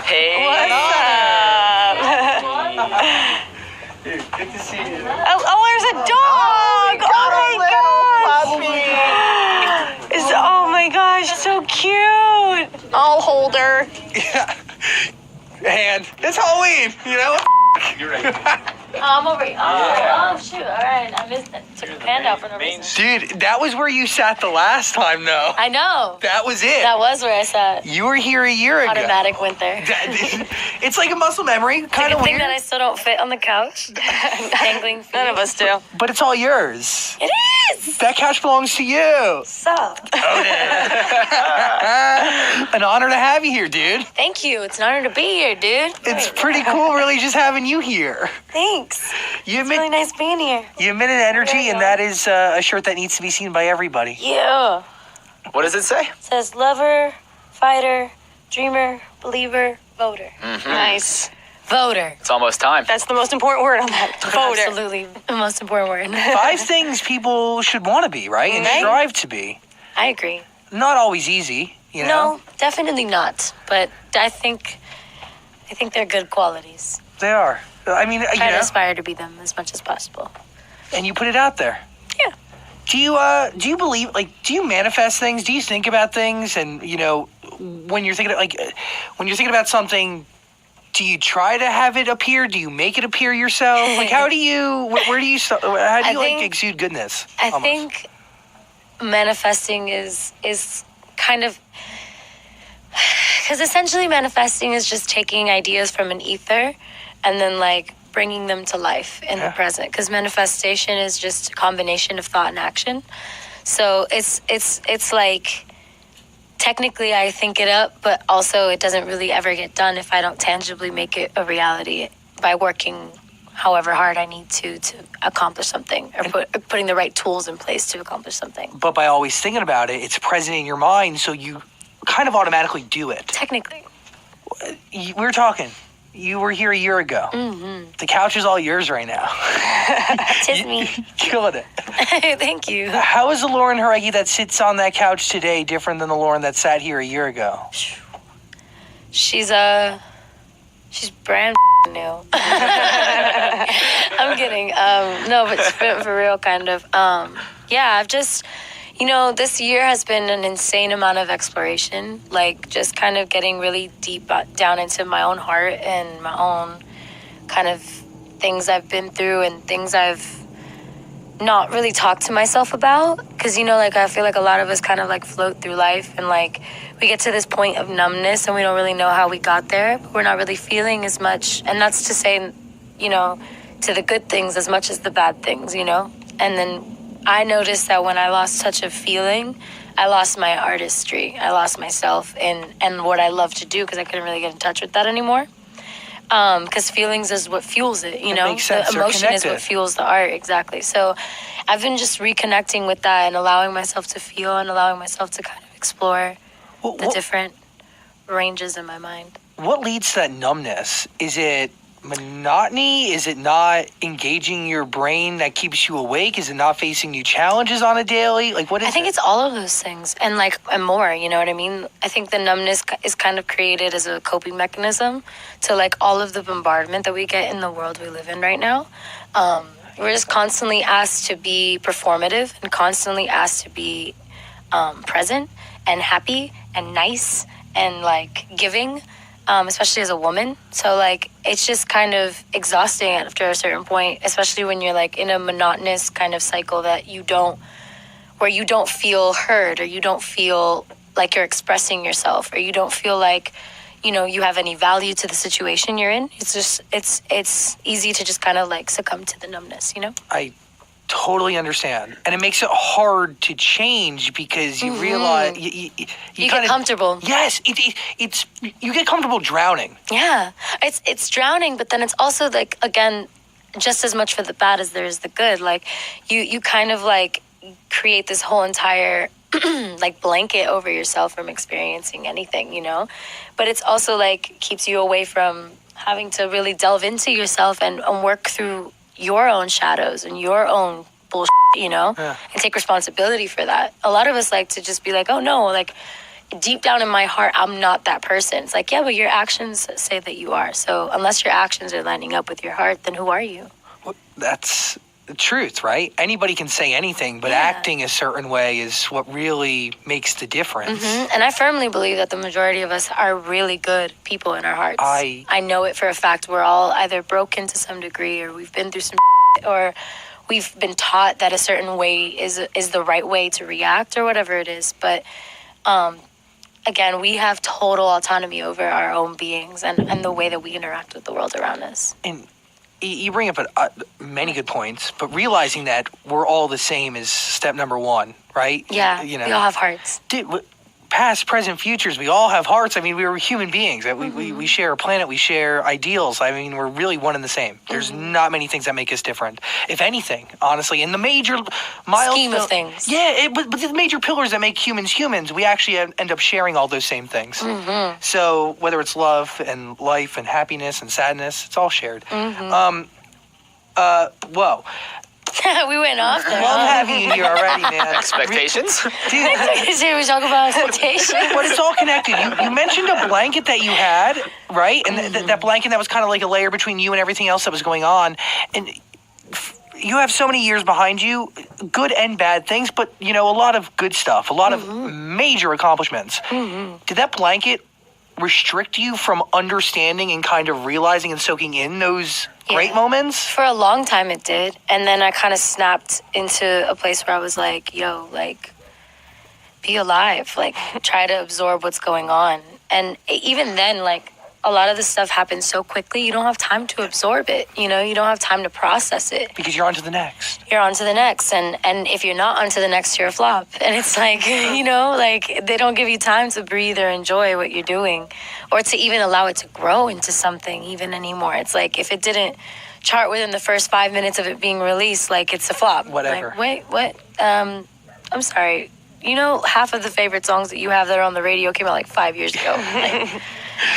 Hey. What's up? Dude, good to see you. Oh, there's a dog! Oh my gosh, so cute! I'll hold her. Yeah. And it's Halloween, you know? You're right. I'm over here. Oh, shoot. All right. I missed it. Took a hand out for no reason. Dude, that was where you sat the last time, though. I know. That was it. That was where I sat. You were here a year ago. Automatic went there. It's like a muscle memory, kind of Good thing weird. that I still don't fit on the couch. Dangling feet. None of us do. But it's all yours. It is. That couch belongs to you. Sup? An honor to have you here, dude. Thank you. It's an honor to be here, dude. It's pretty cool, really, just having you here. Thanks. You It's really emit, nice being here. you emit an energy, and that is a shirt that needs to be seen by everybody. Yeah. What does it say? It says lover, fighter, dreamer, believer, voter. Nice. Voter. It's almost time. That's the most important word on that. Voter. Absolutely the most important word. 5 things people should want to be, right? And Right. strive to be. I agree. Not always easy, you know? No, definitely not. But I think they're good qualities. They are. I mean, you Try to know, aspire to be them as much as possible. and you put it out there. Yeah. Do you believe, like, do you manifest things? Do you think about things? And, you know, when you're thinking about something, do you try to have it appear? Do you make it appear yourself? Like, how do you, where do you, how do you like exude goodness? I almost? think manifesting is kind of, because essentially manifesting is just taking ideas from an ether and then like bringing them to life in the present, because manifestation is just a combination of thought and action. So it's like technically I think it up, but also it doesn't really ever get done if I don't tangibly make it a reality by working however hard I need to accomplish something, or putting the right tools in place to accomplish something. But by always thinking about it, it's present in your mind, so you kind of automatically do it. Technically. We were talking. You were here a year ago. Mm-hmm. The couch is all yours right now. Tis me. Killing it. Thank you. How is the Lauren Jauregui that sits on that couch today different than the Lauren that sat here a year ago? She's brand new. I'm kidding. No, but for real, kind of. Yeah, I've just, this year has been an insane amount of exploration, like just kind of getting really deep down into my own heart and my own kind of things I've been through and things I've not really talked to myself about. Because, I feel like a lot of us kind of like float through life and like we get to this point of numbness and we don't really know how we got there. We're not really feeling as much. And that's to say, to the good things as much as the bad things, And then I noticed that when I lost touch of feeling, I lost my artistry. I lost myself and what I love to do, because I couldn't really get in touch with that anymore. Because feelings is what fuels it, makes sense. The emotion is what fuels the art, exactly. So I've been just reconnecting with that and allowing myself to feel and allowing myself to kind of explore the different ranges in my mind. What leads to that numbness? Is it monotony? Is it not engaging your brain that keeps you awake? Is it not facing new challenges on a daily? Like, what is it? I think it's all of those things and more, you know what I mean? I think the numbness is kind of created as a coping mechanism to like all of the bombardment that we get in the world we live in right now. We're just constantly asked to be performative and constantly asked to be present and happy and nice and like giving. Especially as a woman. So like it's just kind of exhausting after a certain point, especially when you're like in a monotonous kind of cycle where you don't feel heard, or you don't feel like you're expressing yourself, or you don't feel like, you have any value to the situation you're in. It's just, it's easy to just kind of like succumb to the numbness, I totally understand. And it makes it hard to change because you realize you get comfortable. Yes, it's you get comfortable drowning. Yeah, it's drowning, but then it's also like, again, just as much for the bad as there is the good. Like you kind of like create this whole entire like blanket over yourself from experiencing anything, but it's also like keeps you away from having to really delve into yourself and work through your own shadows and your own bullshit, and take responsibility for that. A lot of us like to just be like, oh no, like deep down in my heart, I'm not that person. It's like, yeah, but your actions say that you are. So unless your actions are lining up with your heart, then who are you? Well, that's the truth, right? Anybody can say anything, but Yeah. acting a certain way is what really makes the difference. And I firmly believe that the majority of us are really good people in our hearts. I know it for a fact. We're all either broken to some degree, or we've been through some or we've been taught that a certain way is the right way to react, or whatever it is. But again, we have total autonomy over our own beings and the way that we interact with the world around us. And you bring up many good points, but realizing that we're all the same is step number one, right? Yeah, You know, we all have hearts. past, present, futures, we all have hearts. I mean, we are human beings. We share a planet. We share ideals. I mean, we're really one and the same. There's not many things that make us different, if anything, honestly. In the major Scheme of things. Yeah, but the major pillars that make humans, we actually end up sharing all those same things. So whether it's love and life and happiness and sadness, it's all shared. Whoa. We went off there. Love having you here already, man. Expectations? Dude, We talk about expectations. but it's all connected. You mentioned a blanket that you had, right? And that blanket that was kind of like a layer between you and everything else that was going on. And you have so many years behind you, good and bad things, but, you know, a lot of good stuff, a lot of major accomplishments. Did that blanket restrict you from understanding and kind of realizing and soaking in those great moments? For a long time it did. And then I kind of snapped into a place where I was like, yo, like, be alive. Like, try to absorb what's going on. And even then, like, a lot of this stuff happens so quickly, you don't have time to absorb it. You know, you don't have time to process it. Because you're on to the next. You're on to the next. And if you're not on to the next, you're a flop. And it's like, you know, like, they don't give you time to breathe or enjoy what you're doing, or to even allow it to grow into something even anymore. It's like, if it didn't chart within the first 5 minutes of it being released, like, it's a flop. Whatever. Like, wait, what? I'm sorry. You know, half of the favorite songs that you have that are on the radio came out like 5 years ago. Like,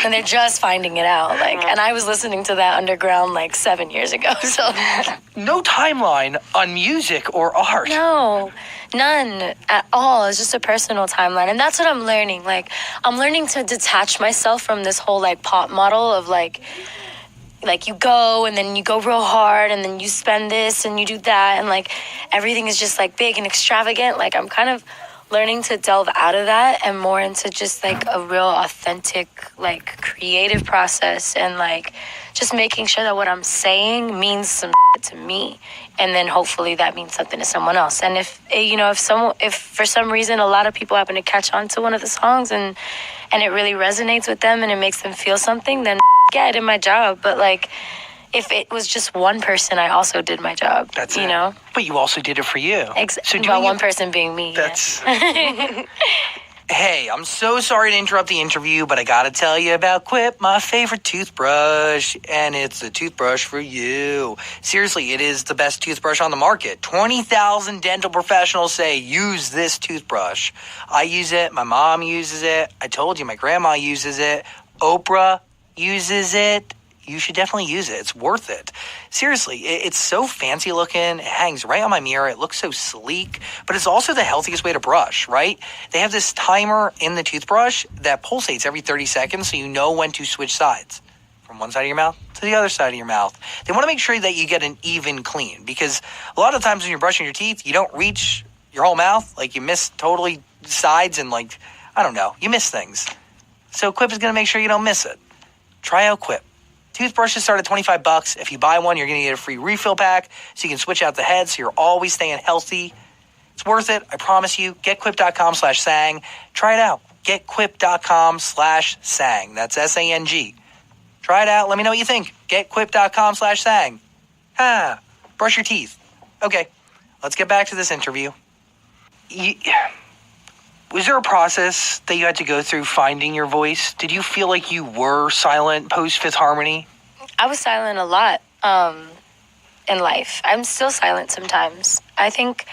and they're just finding it out. Like, and I was listening to that underground like 7 years ago. So No timeline on music or art. no, none at all. It's just a personal timeline. And that's what I'm learning. Like, I'm learning to detach myself from this whole like pop model of like you go and then you go real hard and then you spend this and you do that. And like, everything is just like big and extravagant. Like, I'm kind of learning to delve out of that and more into just like a real authentic, like, creative process, and like just making sure that what I'm saying means some to me, and then hopefully that means something to someone else. And if for some reason a lot of people happen to catch on to one of the songs and it really resonates with them and it makes them feel something, then yeah, I did my job. But like, if it was just one person, I also did my job. That's you it. know? But you also did it for you. So doing about it- one person being me. That's. Hey, I'm so sorry to interrupt the interview, but I gotta tell you about Quip, my favorite toothbrush, and it's the toothbrush for you. Seriously, it is the best toothbrush on the market. 20,000 dental professionals say use this toothbrush. I use it. My mom uses it. I told you, my grandma uses it. Oprah uses it. You should definitely use it. It's worth it. Seriously, it's so fancy looking. It hangs right on my mirror. It looks so sleek, but it's also the healthiest way to brush, right? They have this timer in the toothbrush that pulsates every 30 seconds, so you know when to switch sides from one side of your mouth to the other side of your mouth. They want to make sure that you get an even clean, because a lot of times when you're brushing your teeth, you don't reach your whole mouth. Like, you miss totally sides and, like, I don't know, you miss things. So Quip is going to make sure you don't miss it. Try out Quip. Toothbrushes start at $25. If you buy one, you're going to get a free refill pack so you can switch out the head so you're always staying healthy. It's worth it. I promise you. GetQuip.com/sang. Try it out. GetQuip.com/sang. That's SANG. Try it out. Let me know what you think. GetQuip.com/sang. Brush your teeth. Okay, let's get back to this interview. Was there a process that you had to go through finding your voice? Did you feel like you were silent post Fifth Harmony? I was silent a lot in life. I'm still silent sometimes. I think,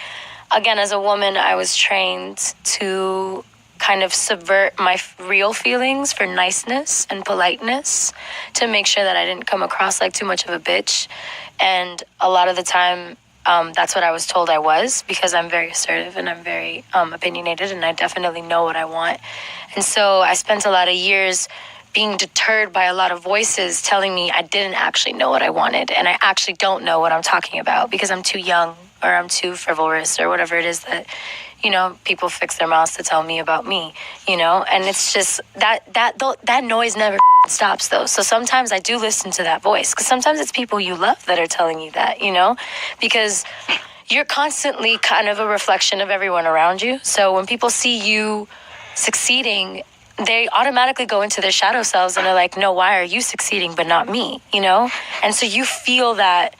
again, as a woman, I was trained to kind of subvert my real feelings for niceness and politeness to make sure that I didn't come across like too much of a bitch. And a lot of the time, that's what I was told I was, because I'm very assertive and I'm very opinionated, and I definitely know what I want. And so I spent a lot of years being deterred by a lot of voices telling me I didn't actually know what I wanted, and I actually don't know what I'm talking about because I'm too young, or I'm too frivolous, or whatever it is that, you know, people fix their mouths to tell me about me, you know. And it's just that noise never stops, though. So sometimes I do listen to that voice, because sometimes it's people you love that are telling you that, you know, because you're constantly kind of a reflection of everyone around you. So when people see you succeeding, they automatically go into their shadow selves and they're like, no, why are you succeeding but not me, you know? And so you feel that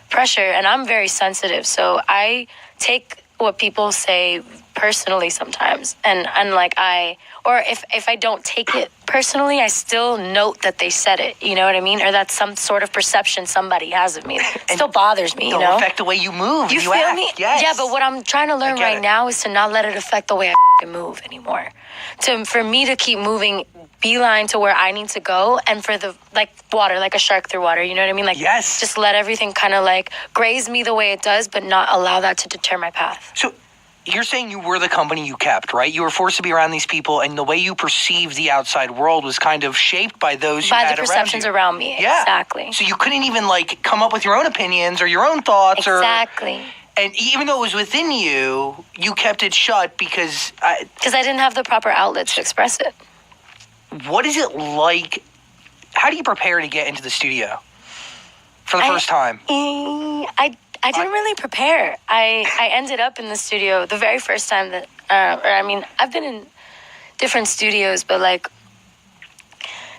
pressure, and I'm very sensitive, so I take what people say personally sometimes, and like if I don't take it personally, I still note that they said it, you know what I mean, or that's some sort of perception somebody has of me. It still bothers me, you know. It'll affect the way you move. You feel act. me? Yes. Yeah, but what I'm trying to learn right now is to not let it affect the way I move anymore. For me to keep moving beeline to where I need to go, and for the, like water, like a shark through water, you know what I mean? Like, yes. Just let everything kind of like graze me the way it does, but not allow that to deter my path. So you're saying you were the company you kept, right? You were forced to be around these people, and the way you perceived the outside world was kind of shaped by those who had by the perceptions around me. Yeah. Exactly. So you couldn't even like come up with your own opinions or your own thoughts. Exactly. And even though it was within you, you kept it shut because I didn't have the proper outlets to express it. What is it like? How do you prepare to get into the studio for the first time? I didn't really prepare. I ended up in the studio the very first time that, I've been in different studios, but like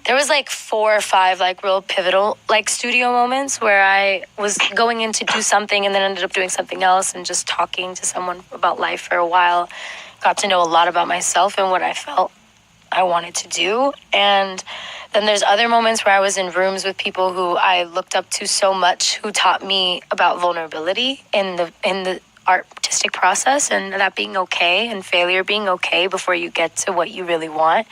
there was like 4 or 5 like real pivotal like studio moments where I was going in to do something and then ended up doing something else, and just talking to someone about life for a while. Got to know a lot about myself and what I felt I wanted to do. And then there's other moments where I was in rooms with people who I looked up to so much, who taught me about vulnerability in the artistic process, and that being okay, and failure being okay before you get to what you really want.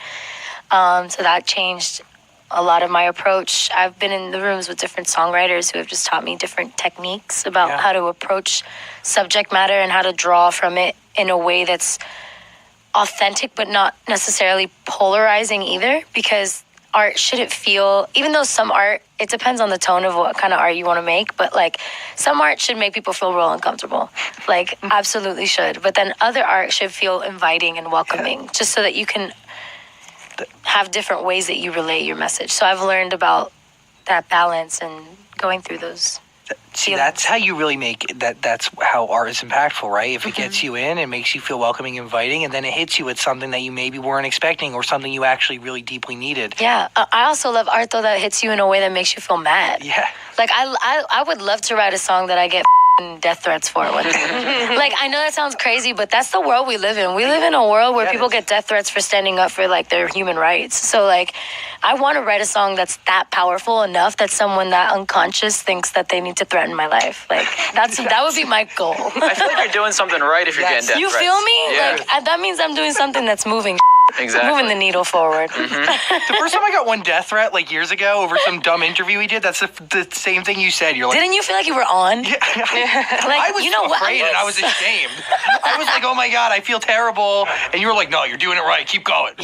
So that changed a lot of my approach. I've been in the rooms with different songwriters who have just taught me different techniques about how to approach subject matter and how to draw from it in a way that's authentic but not necessarily polarizing either, because art shouldn't feel, even though some art, it depends on the tone of what kind of art you want to make, but like some art should make people feel real uncomfortable, like absolutely should, but then other art should feel inviting and welcoming, just so that you can have different ways that you relay your message. So I've learned about that balance and going through those. See, that's how you really make that. That's how art is impactful, right? If it gets you in and makes you feel welcoming, inviting, and then it hits you with something that you maybe weren't expecting, or something you actually really deeply needed. Yeah, I also love art though that hits you in a way that makes you feel mad. Yeah, like I would love to write a song that I get death threats for. Like, I know that sounds crazy, but that's the world we live in. We live in a world where people get death threats for standing up for like their human rights. So like, I want to write a song that's that powerful enough that someone that unconscious thinks that they need to threaten my life. Like that would be my goal. I feel like you're doing something right if you're getting death threats. You feel me? Yeah. Like that means I'm doing something that's moving. Exactly. Moving the needle forward. The first time I got one death threat, like years ago, over some dumb interview we did, that's the same thing you said. You're like, didn't you feel like you were on? Yeah, like, I was you know so afraid and I was ashamed. I was like, oh my God, I feel terrible. And you were like, no, you're doing it right. Keep going.